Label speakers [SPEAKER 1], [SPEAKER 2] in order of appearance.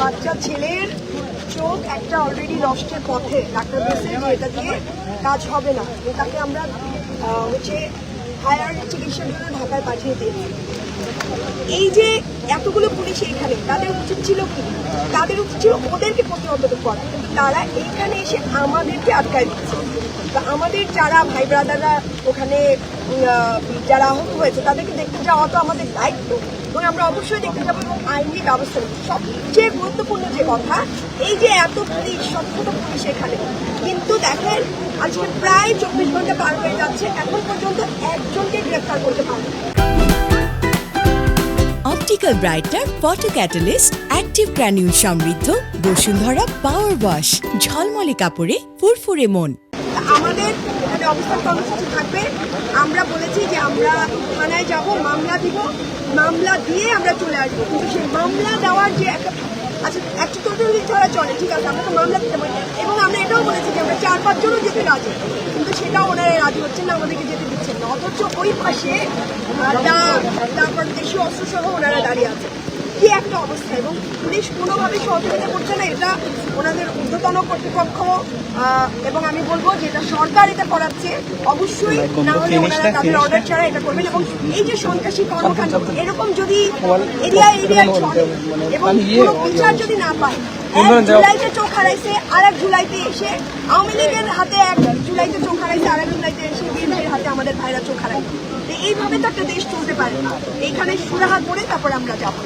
[SPEAKER 1] বাচ্চা ছেলের চোখ একটা অলরেডি নষ্টের পথে, ডাক্তার বলছে যে এটা দিয়ে কাজ হবে না, তাকে আমরা হচ্ছে হায়ার চিকিৎসার জন্য ঢাকায় পাঠিয়ে দিয়েছি। এই যে এতগুলো পুলিশ এখানে, তাদের উচিত ছিল কি? তাদের উচিত ছিল ওদেরকে প্রতিহত করা, কিন্তু তারা এইখানে এসে আমাদেরকে আটকায় দিচ্ছে। আমাদের যারা ভাই ব্রাদাররা ওখানে যারা আহত হয়েছে তাদেরকে দেখতে যাওয়া তো আমাদের দায়িত্ব, এবং আমরা অবশ্যই দেখতে যাবো এবং আইনি ব্যবস্থা নেব। সবচেয়ে গুরুত্বপূর্ণ যে কথা, এই যে এত পুলিশ, শত পুলিশ এখানে, কিন্তু দেখেন আজকে প্রায় 24 ঘন্টা পার হয়ে যাচ্ছে, এখন পর্যন্ত একজনকে গ্রেফতার করতে পারেনি।
[SPEAKER 2] Optical brighter photo catalyst active granule সমৃদ্ধ বসুন্ধরা পাওয়ার ওয়াশ, ঝলমলে কাপড়ে ফুরফুরে মন।
[SPEAKER 1] আমাদের এখানে অবস্থান কর্মসূচি থাকবে। আমরা বলেছি যে আমরা থানায় যাব, মামলা দিব, মামলা দিয়ে আমরা চলে আসবো। কিন্তু সেই মামলা দেওয়ার যে একটা একটা টোটালি ছাড়া চলে, ঠিক আছে, আমরা তো মামলা দিতে পারি। এবং আমরা এটাও বলেছি যে আমরা 4-5 জনও যেতে রাজি, কিন্তু সেটাও ওনারা রাজি হচ্ছেন না, আমাদেরকে যেতে দিচ্ছেন না। অথচ ওই পাশে তারপর দেশীয় অস্ত্র সহ ওনারা দাঁড়িয়ে আছে। কি একটা অবস্থা! এবং পুলিশ কোনোভাবে সহযোগিতা করছে না, এটা ওনাদের ঊর্ধ্বতন কর্তৃপক্ষ, এবং আমি বলবো যে এটা সরকার এটা করাচ্ছে, অবশ্যই না হলে ওনারা তাদের অর্ডার ছাড়া এটা করবেন। এবং এই যে সন্ত্রাসী কর্মকাণ্ড এরকম যদি এরিয়ায় চলে এবং কোনো বিচার যদি না পায়, 1 জুলাইতে চোখ হারাইছে, আর 1 জুলাইতে এসে আওয়ামী লীগের হাতে 1 জুলাইতে চোখ হারাইছে, আর 1 জুলাইতে এসে বিএনপির হাতে আমাদের ভাইরা চোখ হারাইছে। এইভাবে তো একটা দেশ চলতে পারে না। এইখানে সুরাহা করে তারপর আমরা যাবো।